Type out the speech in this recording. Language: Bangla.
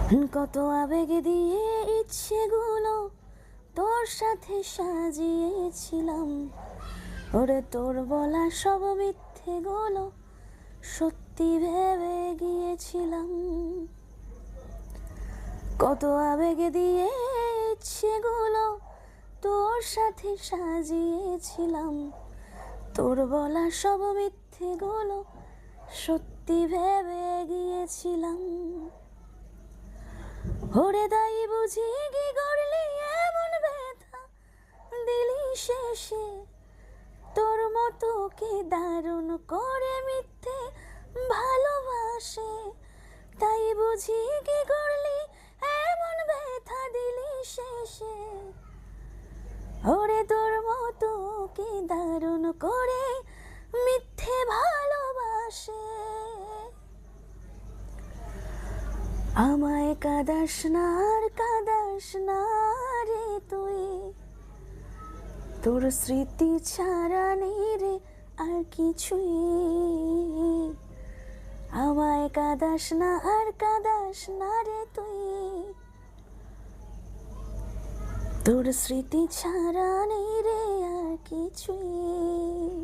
কত আবেগ দিয়ে ইচ্ছেগুলো তোর সাথে সাজিয়েছিলাম, ওরে তোর বলা সব মিথ্যেগুলো সত্যি ভেবে গিয়েছিলাম। কত আবেগ দিয়ে ইচ্ছেগুলো তোর সাথে সাজিয়েছিলাম, তোর বলা সব মিথ্যেগুলো সত্যি ভেবে গিয়েছিলাম। ওরে তাই বুঝি কি করলি এমন ব্যথা দিলি শেষে, তোর মতো কে দারুণ করে মিথ্যে ভালোবাসে। তাই বুঝি কি করলি এমন ব্যথা দিলি শেষে, ওরে তোর মতো কে দারুণ করে মিথ্যে ভালোবাসে। আমায় কাঁদাস না আর কাঁদাস না রে তুই, তোর স্মৃতি ছাড়া নেই রে আর কিছুই। আমায় কাঁদাস না আর কাঁদাস না রে তুই, তোর স্মৃতি ছাড়া নেই রে আর কিছুই।